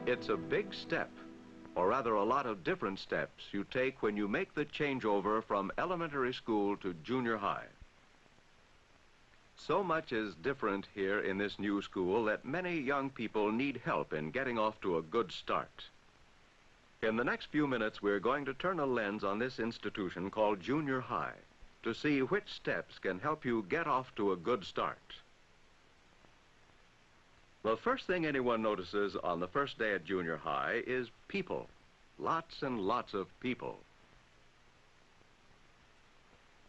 It's a big step, or rather a lot of different steps you take when you make the changeover from elementary school to junior high. So much is different here in this new school that many young people need help in getting off to a good start. In the next few minutes, we're going to turn a lens on this institution called junior high to see which steps can help you get off to a good start. The first thing anyone notices on the first day at junior high is people. Lots and lots of people.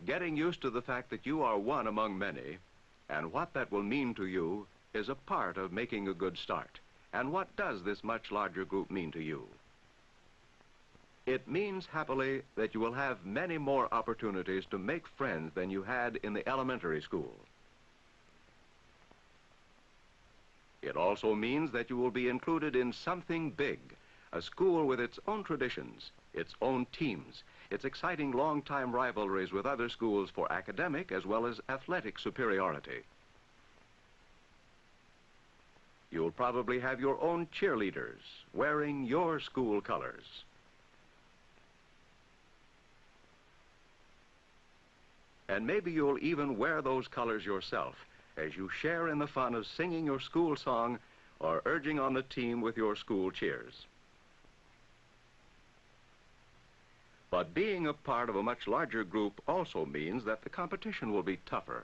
Getting used to the fact that you are one among many and what that will mean to you is a part of making a good start. And what does this much larger group mean to you? It means, happily, that you will have many more opportunities to make friends than you had in the elementary school. It also means that you will be included in something big, a school with its own traditions, its own teams, its exciting long-time rivalries with other schools for academic as well as athletic superiority. You'll probably have your own cheerleaders wearing your school colors. And maybe you'll even wear those colors yourself as you share in the fun of singing your school song or urging on the team with your school cheers. But being a part of a much larger group also means that the competition will be tougher.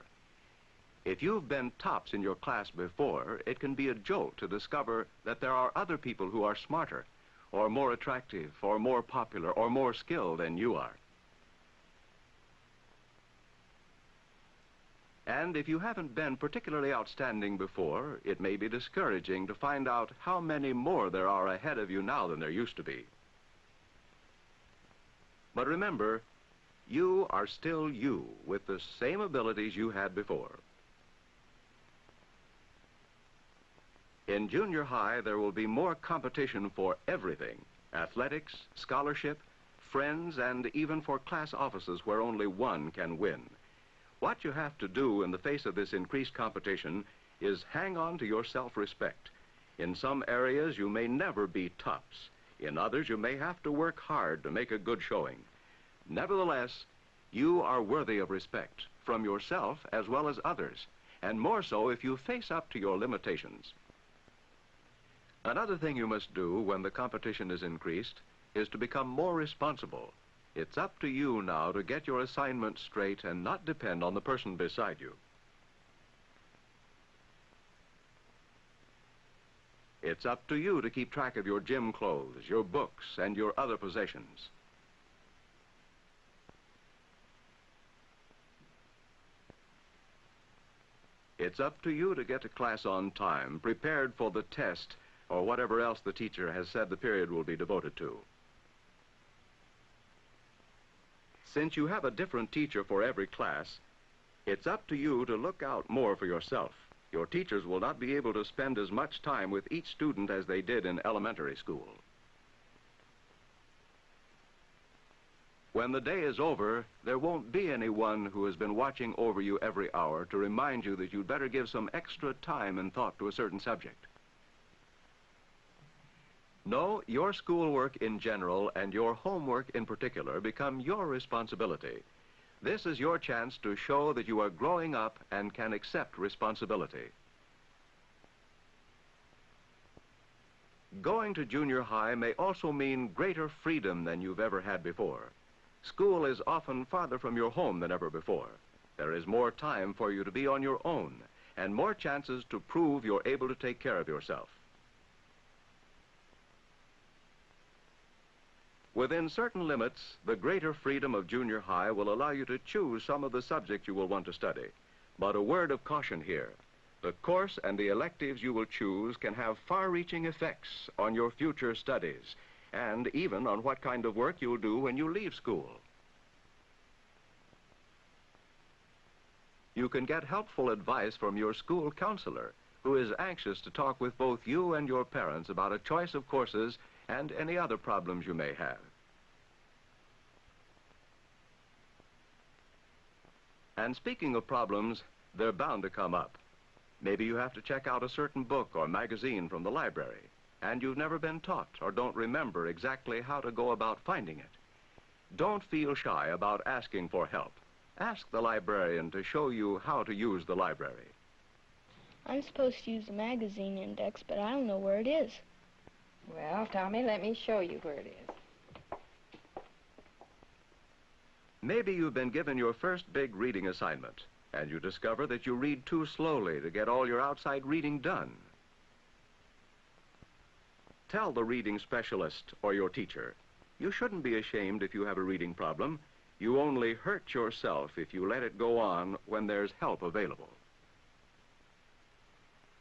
If you've been tops in your class before, it can be a jolt to discover that there are other people who are smarter, or more attractive, or more popular, or more skilled than you are. And if you haven't been particularly outstanding before, it may be discouraging to find out how many more there are ahead of you now than there used to be. But remember, you are still you with the same abilities you had before. In junior high, there will be more competition for everything: athletics, scholarship, friends, and even for class offices where only one can win. What you have to do in the face of this increased competition is hang on to your self-respect. In some areas, you may never be tops. In others, you may have to work hard to make a good showing. Nevertheless, you are worthy of respect from yourself as well as others, and more so if you face up to your limitations. Another thing you must do when the competition is increased is to become more responsible. It's up to you now to get your assignment straight and not depend on the person beside you. It's up to you to keep track of your gym clothes, your books, and your other possessions. It's up to you to get to class on time, prepared for the test or whatever else the teacher has said the period will be devoted to. Since you have a different teacher for every class, it's up to you to look out more for yourself. Your teachers will not be able to spend as much time with each student as they did in elementary school. When the day is over, there won't be anyone who has been watching over you every hour to remind you that you'd better give some extra time and thought to a certain subject. No, your schoolwork in general and your homework in particular become your responsibility. This is your chance to show that you are growing up and can accept responsibility. Going to junior high may also mean greater freedom than you've ever had before. School is often farther from your home than ever before. There is more time for you to be on your own and more chances to prove you're able to take care of yourself. Within certain limits, the greater freedom of junior high will allow you to choose some of the subjects you will want to study. But a word of caution here. The course and the electives you will choose can have far-reaching effects on your future studies and even on what kind of work you'll do when you leave school. You can get helpful advice from your school counselor, who is anxious to talk with both you and your parents about a choice of courses and any other problems you may have. And speaking of problems, they're bound to come up. Maybe you have to check out a certain book or magazine from the library. and you've never been taught or don't remember exactly how to go about finding it. Don't feel shy about asking for help. Ask the librarian to show you how to use the library. I'm supposed to use the magazine index, but I don't know where it is. Well, Tommy, let me show you where it is. Maybe you've been given your first big reading assignment, and you discover that you read too slowly to get all your outside reading done. Tell the reading specialist or your teacher. You shouldn't be ashamed if you have a reading problem. You only hurt yourself if you let it go on when there's help available.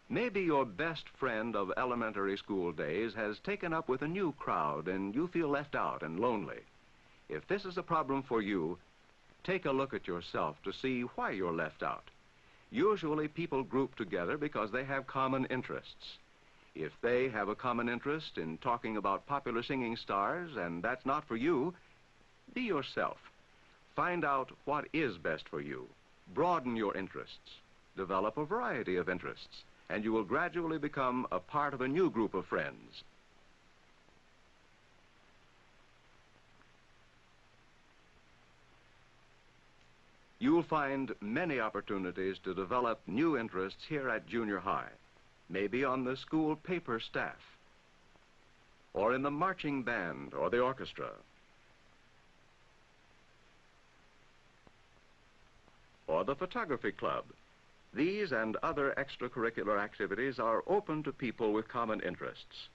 Maybe your best friend of elementary school days has taken up with a new crowd and you feel left out and lonely. If this is a problem for you, take a look at yourself to see why you're left out. Usually people group together because they have common interests. If they have a common interest in talking about popular singing stars and that's not for you, be yourself. Find out what is best for you. Broaden your interests. Develop a variety of interests, and you will gradually become a part of a new group of friends. You'll find many opportunities to develop new interests here at junior high. Maybe on the school paper staff, or in the marching band or the orchestra, or the photography club. These and other extracurricular activities are open to people with common interests.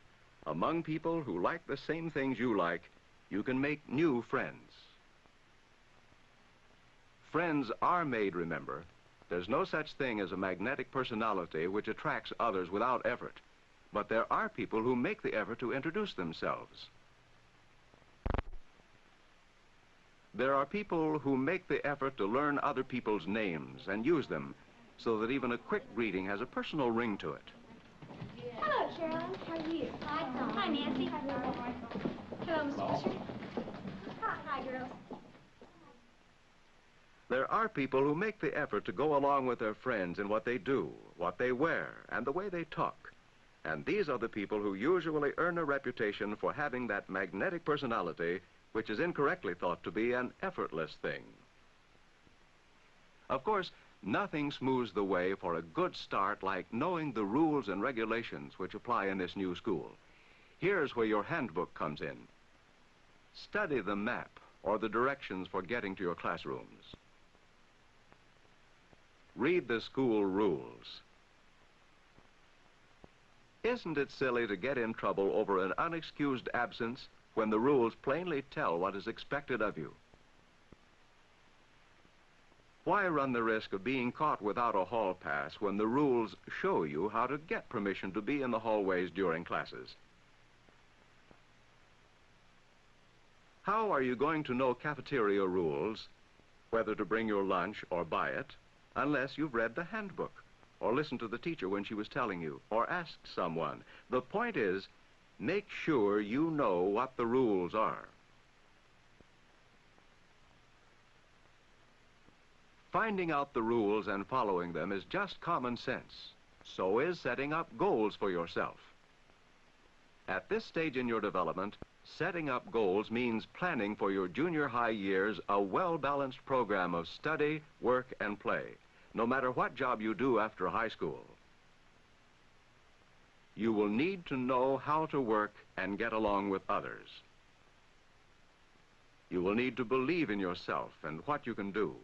Among people who like the same things you like, you can make new friends. Friends are made, remember. There's no such thing as a magnetic personality which attracts others without effort. But there are people who make the effort to introduce themselves. There are people who make the effort to learn other people's names and use them so that even a quick greeting has a personal ring to it. Hello, Sherilyn. How are you? Hi, Tom. Hi, Nancy. Hello, Mr. Fisher. Hi, girls. There are people who make the effort to go along with their friends in what they do, what they wear, and the way they talk. And these are the people who usually earn a reputation for having that magnetic personality, which is incorrectly thought to be an effortless thing. Of course, nothing smooths the way for a good start like knowing the rules and regulations which apply in this new school. Here's where your handbook comes in. Study the map or the directions for getting to your classrooms. Read the school rules. Isn't it silly to get in trouble over an unexcused absence when the rules plainly tell what is expected of you? Why run the risk of being caught without a hall pass when the rules show you how to get permission to be in the hallways during classes? How are you going to know cafeteria rules, whether to bring your lunch or buy it, unless you've read the handbook, or listened to the teacher when she was telling you, or asked someone? The point is, make sure you know what the rules are. Finding out the rules and following them is just common sense. So is setting up goals for yourself. At this stage in your development, setting up goals means planning for your junior high years a well-balanced program of study, work, and play, no matter what job you do after high school. You will need to know how to work and get along with others. You will need to believe in yourself and what you can do.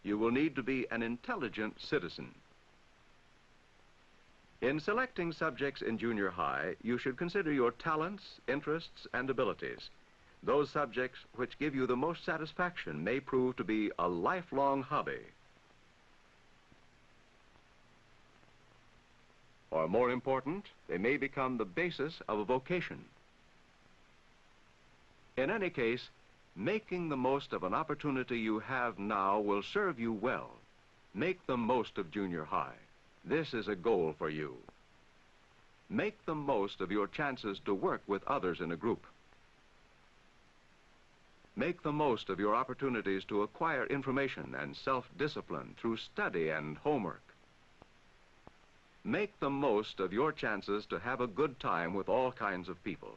You will need to be an intelligent citizen. In selecting subjects in junior high, you should consider your talents, interests, and abilities. Those subjects which give you the most satisfaction may prove to be a lifelong hobby. Or more important, they may become the basis of a vocation. In any case, making the most of an opportunity you have now will serve you well. Make the most of junior high. This is a goal for you. Make the most of your chances to work with others in a group. Make the most of your opportunities to acquire information and self-discipline through study and homework. Make the most of your chances to have a good time with all kinds of people.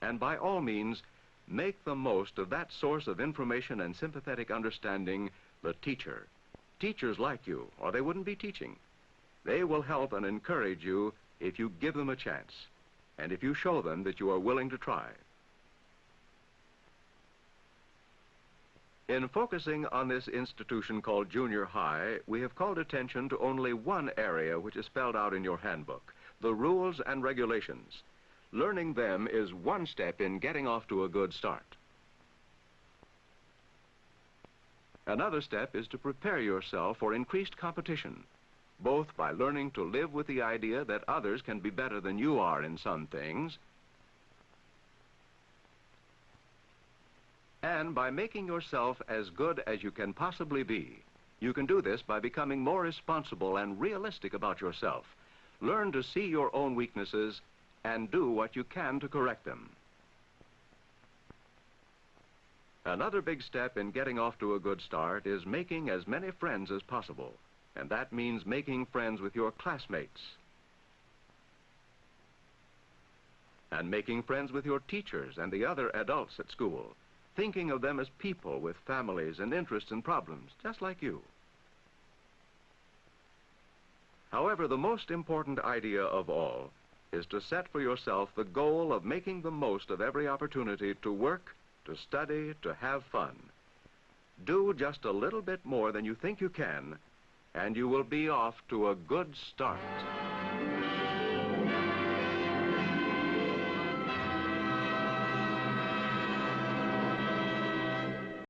And by all means, make the most of that source of information and sympathetic understanding, the teacher. Teachers like you, or they wouldn't be teaching. They will help and encourage you if you give them a chance, and if you show them that you are willing to try. In focusing on this institution called junior high, we have called attention to only one area which is spelled out in your handbook, the rules and regulations. Learning them is one step in getting off to a good start. Another step is to prepare yourself for increased competition, both by learning to live with the idea that others can be better than you are in some things, and by making yourself as good as you can possibly be. You can do this by becoming more responsible and realistic about yourself. Learn to see your own weaknesses and do what you can to correct them. Another big step in getting off to a good start is making as many friends as possible, and that means making friends with your classmates and making friends with your teachers and the other adults at school, thinking of them as people with families and interests and problems, just like you. However, the most important idea of all is to set for yourself the goal of making the most of every opportunity to work, to study, to have fun. Do just a little bit more than you think you can, and you will be off to a good start.